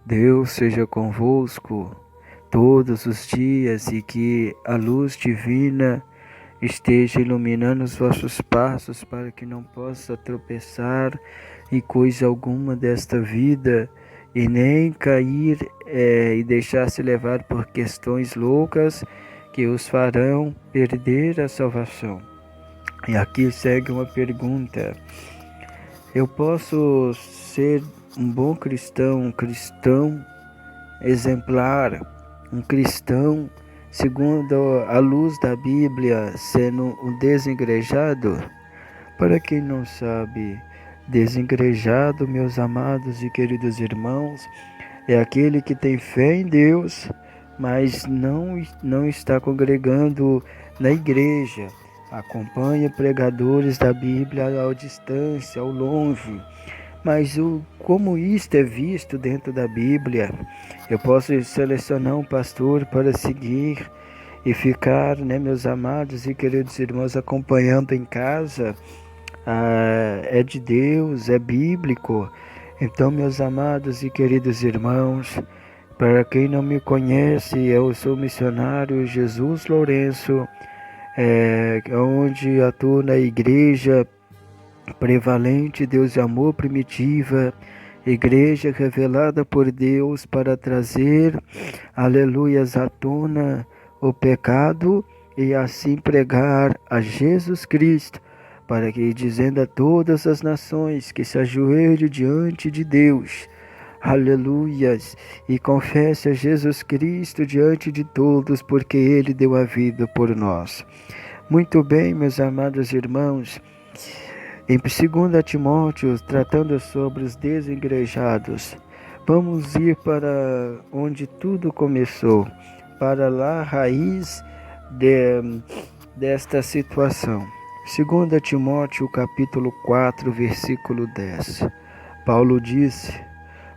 Deus seja convosco todos os dias e que a luz divina esteja iluminando os vossos passos para que não possa tropeçar em coisa alguma desta vida e nem cair e deixar-se levar por questões loucas que os farão perder a salvação. E aqui segue uma pergunta: eu posso ser um bom cristão, um cristão exemplar, um cristão segundo a luz da Bíblia, sendo um desengrejado? Para quem não sabe, desengrejado, meus amados e queridos irmãos, é aquele que tem fé em Deus, mas não está congregando na igreja. Acompanha pregadores da Bíblia à distância, ao longe. Mas como isto é visto dentro da Bíblia? Eu posso selecionar um pastor para seguir e ficar, meus amados e queridos irmãos, acompanhando em casa. É de Deus, é bíblico. Então, meus amados e queridos irmãos, para quem não me conhece, eu sou o missionário Jesus Lourenço, onde atuo na igreja prevalente Deus e Amor Primitiva, igreja revelada por Deus para trazer, aleluias, à tona o pecado e assim pregar a Jesus Cristo, para que, dizendo a todas as nações que se ajoelhem diante de Deus, aleluias, e confesse a Jesus Cristo diante de todos, porque Ele deu a vida por nós. Muito bem, meus amados irmãos, em 2 Timóteo, tratando sobre os desigrejados, vamos ir para onde tudo começou, para lá a raiz desta situação. 2 Timóteo capítulo 4, versículo 10. Paulo disse: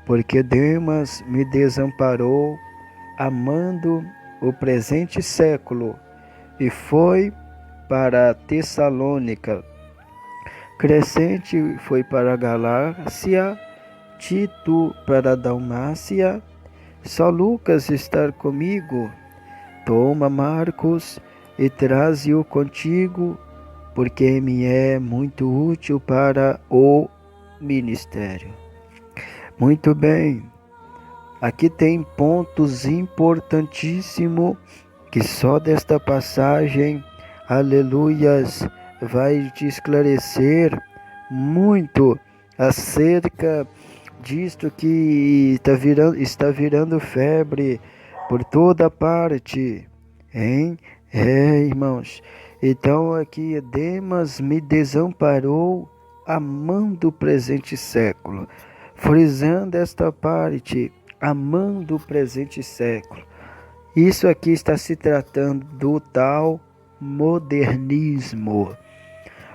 porque Demas me desamparou, amando o presente século, e foi para Tessalônica. Crescente foi para a Galácia, Tito para a Dalmácia. Só Lucas está comigo. Toma Marcos e traze-o contigo, porque me é muito útil para o ministério. Muito bem, aqui tem pontos importantíssimos que só desta passagem, aleluias, vai te esclarecer muito acerca disto que está virando febre por toda parte, hein? Irmãos, então aqui Demas me desamparou, amando o presente século, frisando esta parte, amando o presente século. Isso aqui está se tratando do tal modernismo.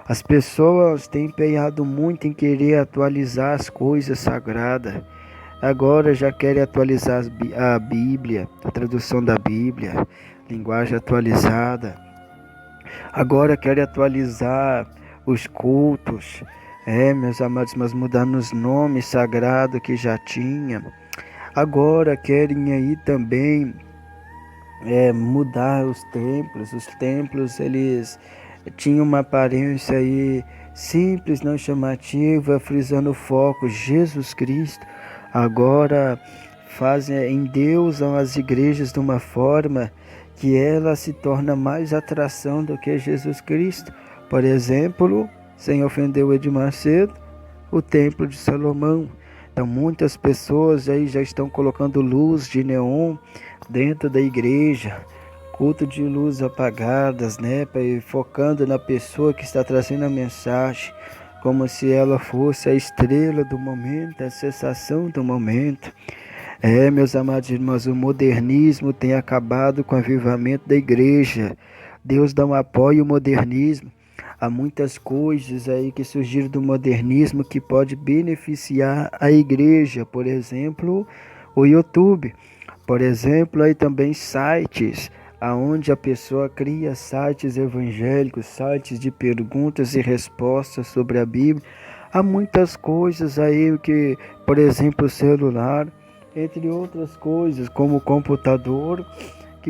As pessoas têm empenhado muito em querer atualizar as coisas sagradas. Agora já querem atualizar a Bíblia, a tradução da Bíblia, linguagem atualizada. Agora querem atualizar os cultos. Meus amados, mas mudando os nomes sagrados que já tinha. Agora querem aí também mudar os templos. Os templos, eles tinham uma aparência aí simples, não chamativa, frisando o foco Jesus Cristo. Agora endeusam as igrejas de uma forma que ela se torna mais atração do que Jesus Cristo. Por exemplo, sem ofender o Edmar Cedo, o Templo de Salomão. Então muitas pessoas aí já estão colocando luz de neon dentro da igreja, culto de luz apagadas, focando na pessoa que está trazendo a mensagem, como se ela fosse a estrela do momento, a sensação do momento. Meus amados irmãos, o modernismo tem acabado com o avivamento da igreja. Deus dá um apoio ao modernismo. Há muitas coisas aí que surgiram do modernismo que pode beneficiar a igreja. Por exemplo, o YouTube. Por exemplo, aí também sites, aonde a pessoa cria sites evangélicos, sites de perguntas e respostas sobre a Bíblia. Há muitas coisas aí que, por exemplo, o celular. entre outras coisas, como o computador,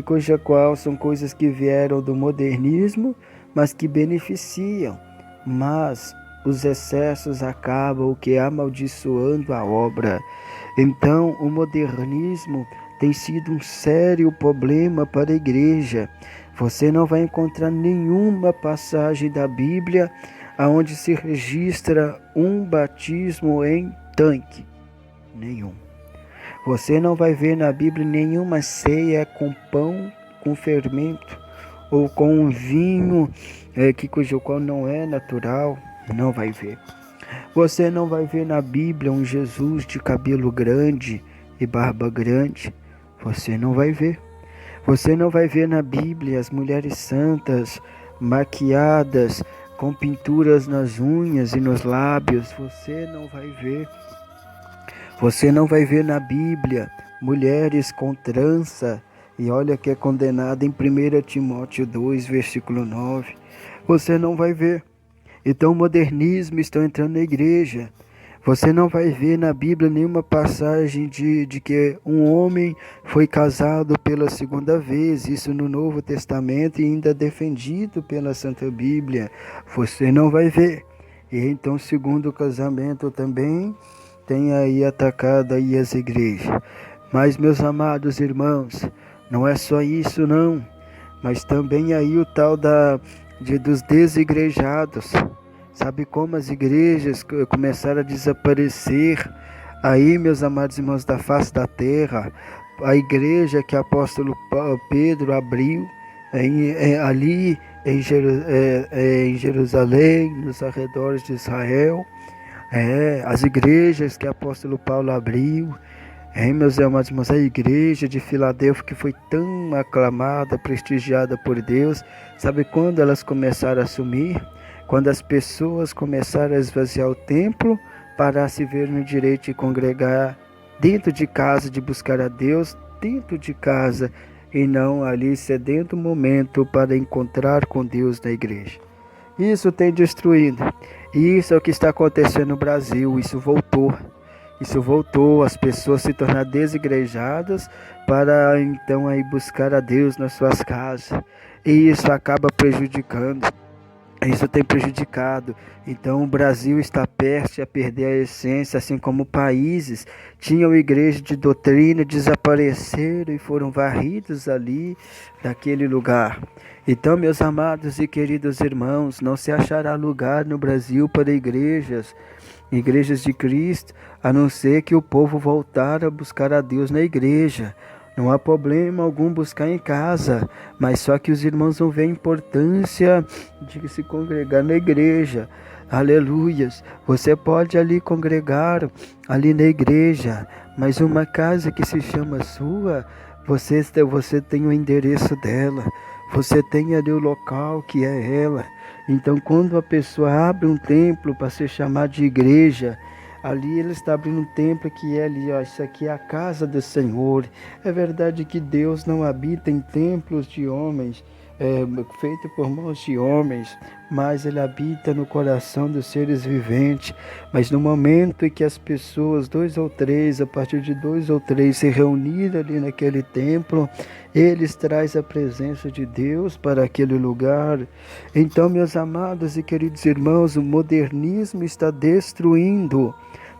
cuja qual são coisas que vieram do modernismo, mas que beneficiam. Mas os excessos acabam o que amaldiçoando a obra. Então, o modernismo tem sido um sério problema para a igreja. Você não vai encontrar nenhuma passagem da Bíblia onde se registra um batismo em tanque. Nenhum. Você não vai ver na Bíblia nenhuma ceia com pão, com fermento, ou com um vinho cujo qual não é natural. Não vai ver. Você não vai ver na Bíblia um Jesus de cabelo grande e barba grande. Você não vai ver. Você não vai ver na Bíblia as mulheres santas, maquiadas, com pinturas nas unhas e nos lábios. Você não vai ver. Você não vai ver na Bíblia mulheres com trança, e olha que é condenada em 1 Timóteo 2, versículo 9. Você não vai ver. Então o modernismo está entrando na igreja. Você não vai ver na Bíblia nenhuma passagem de que um homem foi casado pela segunda vez, isso no Novo Testamento e ainda defendido pela Santa Bíblia. Você não vai ver. E então o segundo casamento também tem aí atacado aí as igrejas. Mas, meus amados irmãos, não é só isso não, mas também aí o tal dos desigrejados. Sabe como as igrejas começaram a desaparecer? Aí, meus amados irmãos, da face da terra, a igreja que o apóstolo Pedro abriu ali em Jerusalém, nos arredores de Israel, as igrejas que o apóstolo Paulo abriu, meus amados irmãos, a igreja de Filadélfia que foi tão aclamada, prestigiada por Deus, sabe quando elas começaram a sumir? Quando as pessoas começaram a esvaziar o templo para se ver no direito de congregar dentro de casa, de buscar a Deus dentro de casa, e não ali sedento momento para encontrar com Deus na igreja. Isso tem destruído. E isso é o que está acontecendo no Brasil. Isso voltou, as pessoas se tornar desigrejadas para então aí buscar a Deus nas suas casas. E isso acaba prejudicando. Isso tem prejudicado. Então o Brasil está prestes a perder a essência, assim como países tinham igreja de doutrina, desapareceram e foram varridos ali daquele lugar. Então, meus amados e queridos irmãos, não se achará lugar no Brasil para igrejas de Cristo, a não ser que o povo voltar a buscar a Deus na igreja. Não há problema algum buscar em casa, mas só que os irmãos vão ver a importância de se congregar na igreja. Aleluias! Você pode ali congregar, ali na igreja, mas uma casa que se chama sua, você tem o endereço dela, você tem ali o local que é ela. Então quando a pessoa abre um templo para ser chamado de igreja, ali ele está abrindo um templo que é ali, isso aqui é a casa do Senhor. É verdade que Deus não habita em templos de homens, feito por mãos de homens, mas Ele habita no coração dos seres viventes. Mas no momento em que as pessoas, a partir de 2 ou 3 se reunirem ali naquele templo, eles trazem a presença de Deus para aquele lugar. Então, meus amados e queridos irmãos, o modernismo está destruindo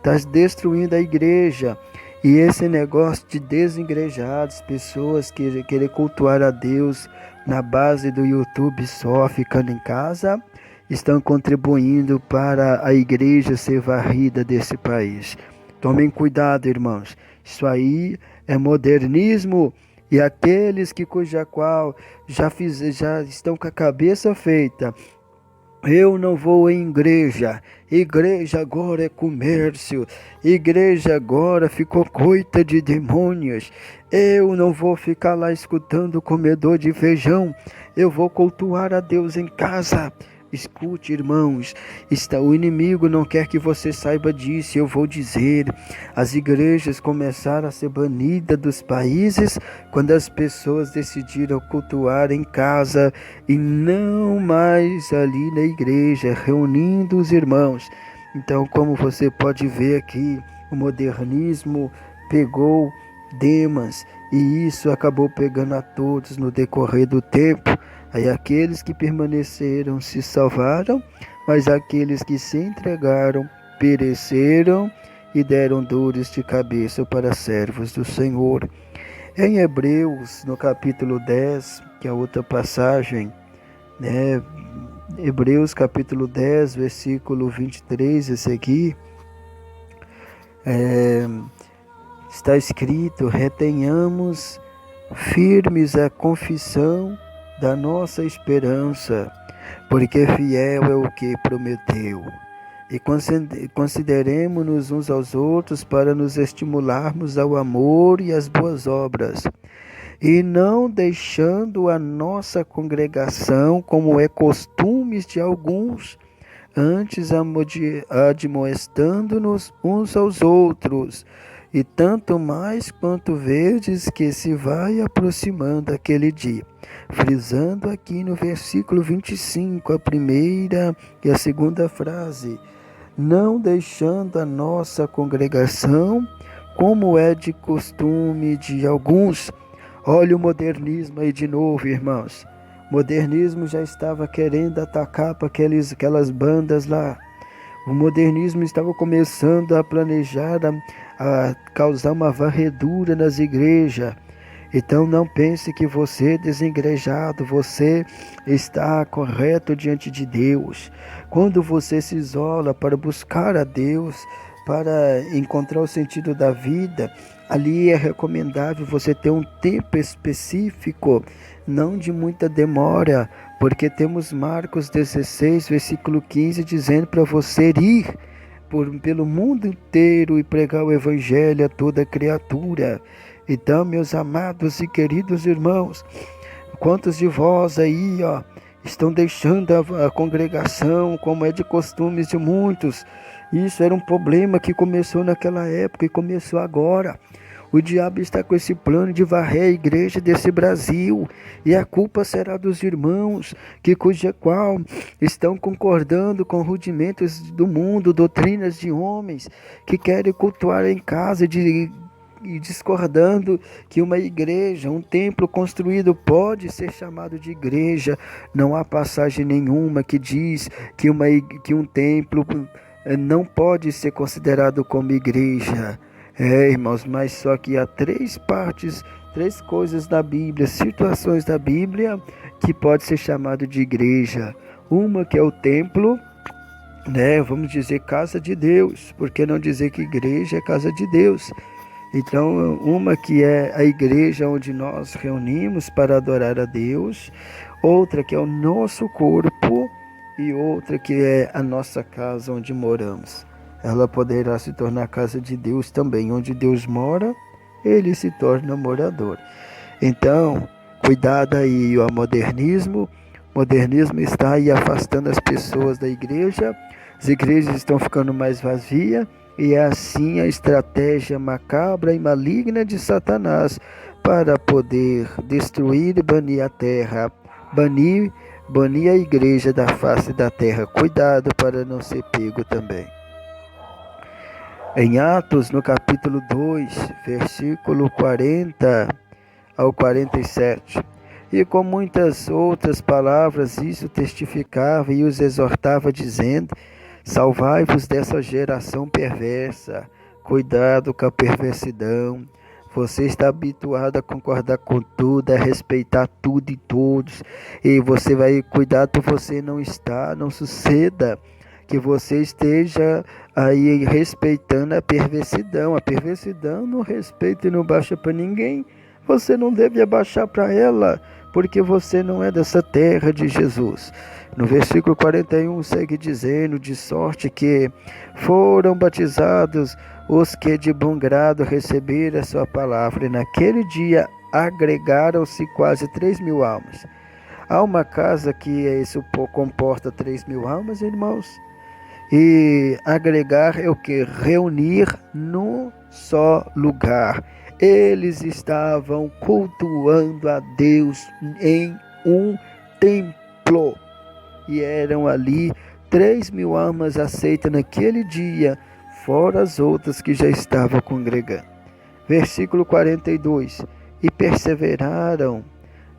a igreja. E esse negócio de desigrejados, pessoas que querem cultuar a Deus na base do YouTube só, ficando em casa, estão contribuindo para a igreja ser varrida desse país. Tomem cuidado, irmãos. Isso aí é modernismo. E aqueles cuja qual já estão com a cabeça feita, eu não vou em igreja agora é comércio, igreja agora ficou coita de demônios, eu não vou ficar lá escutando comedor de feijão, eu vou cultuar a Deus em casa. Escute, irmãos, o inimigo não quer que você saiba disso. Eu vou dizer, as igrejas começaram a ser banidas dos países quando as pessoas decidiram cultuar em casa e não mais ali na igreja, reunindo os irmãos. Então, como você pode ver aqui, o modernismo pegou Demas, e isso acabou pegando a todos no decorrer do tempo. Aí aqueles que permaneceram se salvaram, mas aqueles que se entregaram pereceram e deram dores de cabeça para servos do Senhor. Em Hebreus, no capítulo 10, que é outra passagem, né? Hebreus capítulo 10, versículo 23 a seguir, está escrito: retenhamos firmes a confissão da nossa esperança, porque fiel é o que prometeu. E consideremos-nos uns aos outros para nos estimularmos ao amor e às boas obras, e não deixando a nossa congregação, como é costume de alguns, antes admoestando-nos uns aos outros, e tanto mais quanto vedes que se vai aproximando aquele dia. Frisando aqui no versículo 25, a primeira e a segunda frase: não deixando a nossa congregação, como é de costume de alguns. Olha o modernismo aí de novo, irmãos. O modernismo já estava querendo atacar para aquelas bandas lá. O modernismo estava começando a planejar, a causar uma varredura nas igrejas. Então não pense que você, desengrejado, você está correto diante de Deus. Quando você se isola para buscar a Deus, para encontrar o sentido da vida, ali é recomendável você ter um tempo específico, não de muita demora, porque temos Marcos 16, versículo 15, dizendo para você ir pelo mundo inteiro e pregar o evangelho a toda criatura. Então, meus amados e queridos irmãos, quantos de vós aí, estão deixando a congregação, como é de costumes de muitos? Isso era um problema que começou naquela época e começou agora. O diabo está com esse plano de varrer a igreja desse Brasil, e a culpa será dos irmãos, cuja qual estão concordando com rudimentos do mundo, doutrinas de homens, que querem cultuar em casa e discordando que uma igreja, um templo construído pode ser chamado de igreja. Não há passagem nenhuma que diz que um templo não pode ser considerado como igreja. Irmãos, mas só que há três coisas da Bíblia, situações da Bíblia que pode ser chamado de igreja. Uma que é o templo, né? Vamos dizer casa de Deus, por que não dizer que igreja é casa de Deus? Então, uma que é a igreja onde nós reunimos para adorar a Deus, outra que é o nosso corpo e outra que é a nossa casa onde moramos. Ela poderá se tornar casa de Deus também. Onde Deus mora, ele se torna morador. Então, cuidado aí, o modernismo. O modernismo está aí afastando as pessoas da igreja. As igrejas estão ficando mais vazias. E é assim a estratégia macabra e maligna de Satanás para poder destruir e banir a terra. Banir a igreja da face da terra. Cuidado para não ser pego também. Em Atos, no capítulo 2, versículo 40 ao 47, e com muitas outras palavras isso testificava e os exortava, dizendo: salvai-vos dessa geração perversa, cuidado com a perversidão. Você está habituado a concordar com tudo, a respeitar tudo e todos, e você vai cuidar para você não suceda que você esteja aí respeitando a perversidão. A perversidão não respeita e não baixa para ninguém. Você não deve abaixar para ela, porque você não é dessa terra de Jesus. No versículo 41 segue dizendo: de sorte que foram batizados os que de bom grado receberam a sua palavra, e naquele dia agregaram-se quase 3.000 almas. Há uma casa que isso comporta 3.000 almas, irmãos. E agregar é o que? Reunir num só lugar. Eles estavam cultuando a Deus em um templo. E eram ali 3.000 almas aceitas naquele dia, fora as outras que já estavam congregando. Versículo 42. E perseveraram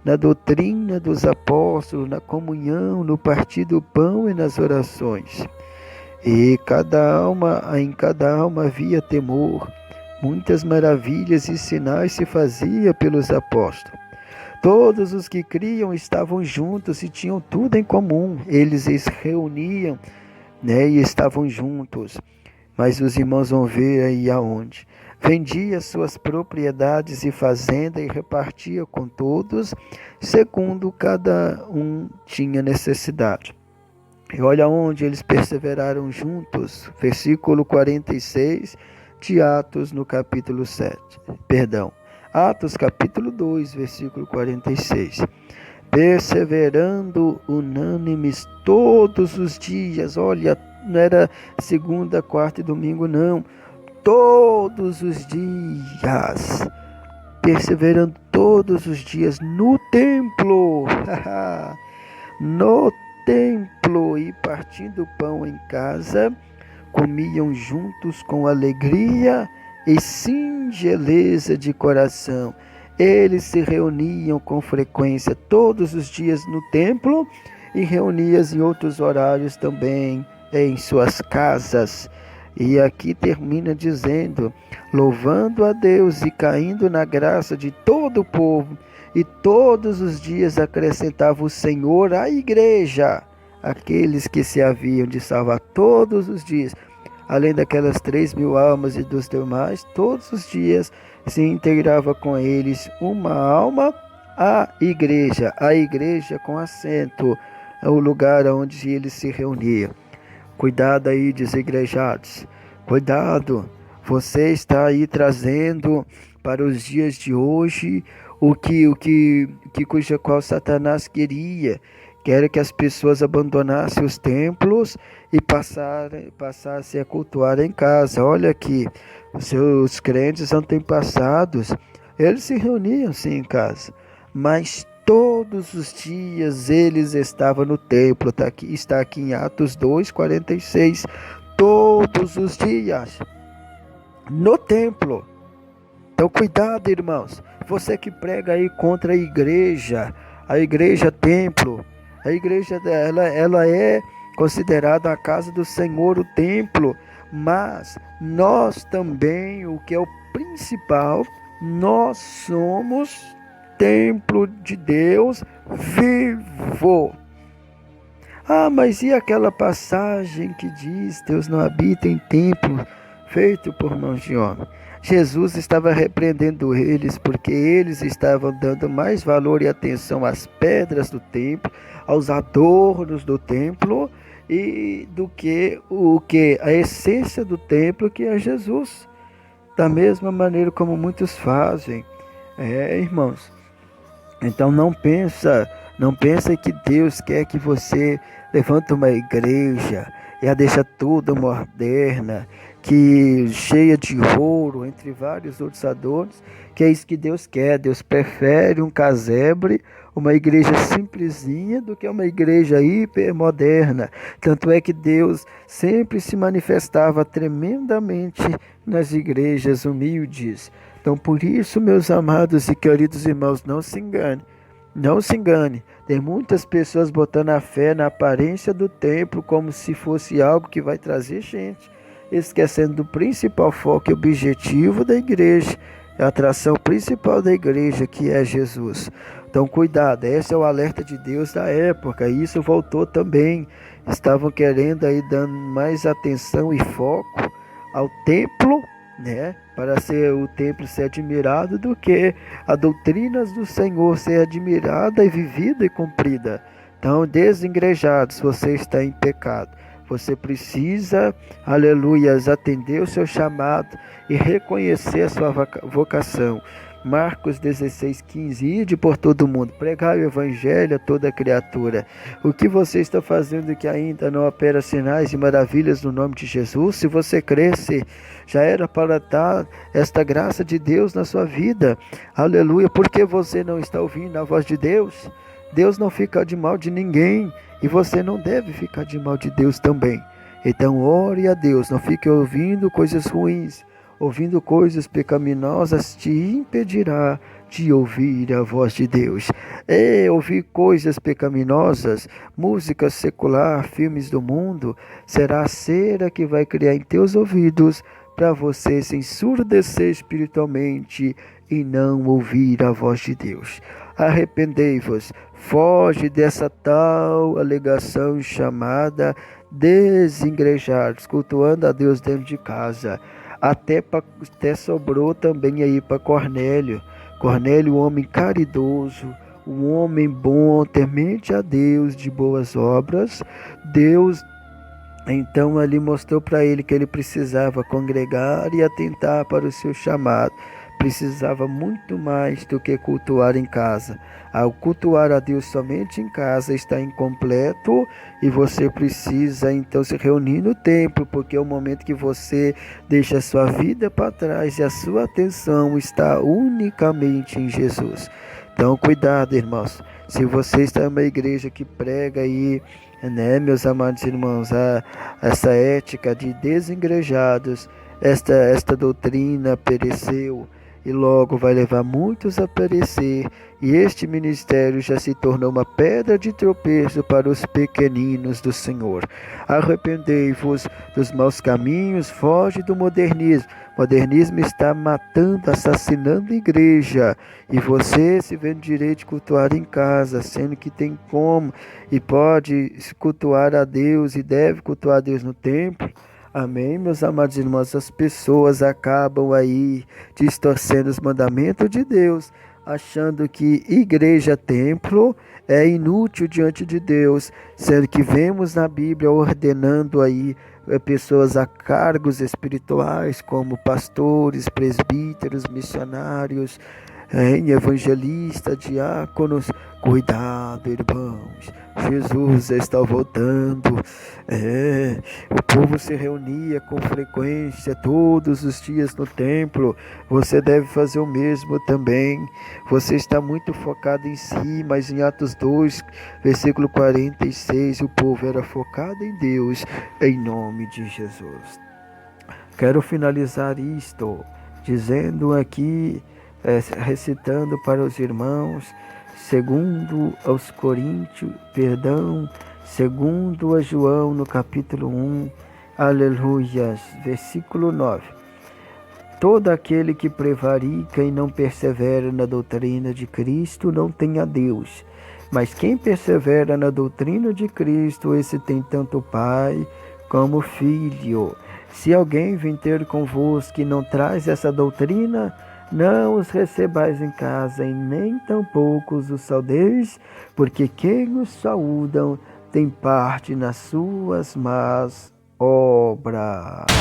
na doutrina dos apóstolos, na comunhão, no partir do pão e nas orações. E em cada alma havia temor. Muitas maravilhas e sinais se faziam pelos apóstolos. Todos os que criam estavam juntos e tinham tudo em comum. Eles se reuniam, e estavam juntos. Mas os irmãos vão ver aí aonde. Vendia suas propriedades e fazenda e repartia com todos, segundo cada um tinha necessidade. E olha onde eles perseveraram juntos. Versículo 46 de Atos, no capítulo 7. Atos capítulo 2, versículo 46. Perseverando unânimes todos os dias. Olha, não era segunda, quarta e domingo, não. Todos os dias. Perseverando todos os dias no templo. No templo, e partindo o pão em casa, comiam juntos com alegria e singeleza de coração. Eles se reuniam com frequência todos os dias no templo e reuniam em outros horários também em suas casas. E aqui termina dizendo, louvando a Deus e caindo na graça de todo o povo. E todos os dias acrescentava o Senhor à igreja aqueles que se haviam de salvar todos os dias. Além daquelas 3.000 almas e dos demais, todos os dias se integrava com eles uma alma, a igreja com assento, o lugar onde eles se reuniam. Cuidado aí, desigrejados, cuidado, você está aí trazendo para os dias de hoje cuja qual Satanás quer que as pessoas abandonassem os templos e passassem a cultuar em casa. Olha aqui, os crentes antepassados, eles se reuniam sim em casa, mas todos os dias eles estavam no templo. Está aqui em Atos 2, 46. Todos os dias no templo. Então cuidado, irmãos. Você que prega aí contra a igreja templo, a igreja ela é considerada a casa do Senhor, o templo, mas nós também, o que é o principal, nós somos templo de Deus vivo. Mas e aquela passagem que diz, Deus não habita em templo feito por mãos de homem? Jesus estava repreendendo eles porque eles estavam dando mais valor e atenção às pedras do templo, aos adornos do templo, e do que a essência do templo, que é Jesus. Da mesma maneira como muitos fazem. Irmãos. Então não pensa que Deus quer que você levante uma igreja e a deixa toda moderna, que cheia de ouro, entre vários outros adornos, que é isso que Deus quer. Deus prefere um casebre, uma igreja simplesinha, do que uma igreja hipermoderna. Tanto é que Deus sempre se manifestava tremendamente nas igrejas humildes. Então, por isso, meus amados e queridos irmãos, não se engane. Não se engane. Tem muitas pessoas botando a fé na aparência do templo como se fosse algo que vai trazer gente, esquecendo do principal foco e objetivo da igreja, a atração principal da igreja, que é Jesus. Então cuidado, esse é o alerta de Deus da época, e isso voltou também. Estavam querendo aí dando mais atenção e foco ao templo, para ser o templo ser admirado, do que a doutrina do Senhor ser admirada e vivida e cumprida. Então, desigrejados, você está em pecado. Você precisa, aleluias, atender o seu chamado e reconhecer a sua vocação. Marcos 16:15, ide por todo o mundo, pregai o evangelho a toda criatura. O que você está fazendo que ainda não opera sinais e maravilhas no nome de Jesus? Se você cresce, já era para estar esta graça de Deus na sua vida. Aleluia, porque você não está ouvindo a voz de Deus? Deus não fica de mal de ninguém, e você não deve ficar de mal de Deus também. Então ore a Deus, não fique ouvindo coisas ruins. ouvindo coisas pecaminosas te impedirá de ouvir a voz de Deus. Ouvir coisas pecaminosas, música secular, filmes do mundo, será a cera que vai criar em teus ouvidos para você se ensurdecer espiritualmente e não ouvir a voz de Deus. Arrependei-vos, foge dessa tal alegação chamada desengrejados, cultuando a Deus dentro de casa. Até sobrou também aí para Cornélio. Cornélio, um homem caridoso, um homem bom, temente a Deus, de boas obras. Deus então ali mostrou para ele que ele precisava congregar e atentar para o seu chamado. Precisava muito mais do que cultuar em casa. Ao cultuar a Deus somente em casa está incompleto e você precisa então se reunir no templo, porque é o momento que você deixa a sua vida para trás e a sua atenção está unicamente em Jesus. Então cuidado, irmãos. Se você está em uma igreja que prega aí, né, meus amados irmãos, essa ética de desengrejados, esta doutrina pereceu e logo vai levar muitos a perecer, e este ministério já se tornou uma pedra de tropeço para os pequeninos do Senhor. Arrependei-vos dos maus caminhos, foge do modernismo. O modernismo está matando, assassinando a igreja, e você se vê no direito de cultuar em casa, sendo que tem como e pode cultuar a Deus e deve cultuar a Deus no templo. Amém, meus amados irmãos. As pessoas acabam aí distorcendo os mandamentos de Deus, achando que igreja, templo é inútil diante de Deus, sendo que vemos na Bíblia ordenando aí pessoas a cargos espirituais como pastores, presbíteros, missionários, evangelistas, diáconos. Cuidado, irmãos, Jesus está voltando. O povo se reunia com frequência todos os dias no templo. Você deve fazer o mesmo também. Você está muito focado em si, mas em Atos 2, versículo 46, o povo era focado em Deus, em nome de Jesus. Quero finalizar isto dizendo aqui, recitando para os irmãos, segundo aos Coríntios, segundo a João no capítulo 1, aleluias, versículo 9. Todo aquele que prevarica e não persevera na doutrina de Cristo não tem a Deus, mas quem persevera na doutrina de Cristo, esse tem tanto Pai como Filho. Se alguém vem ter convosco e não traz essa doutrina, não os recebais em casa e nem tampouco os saudeis, porque quem os saúdam tem parte nas suas más obras.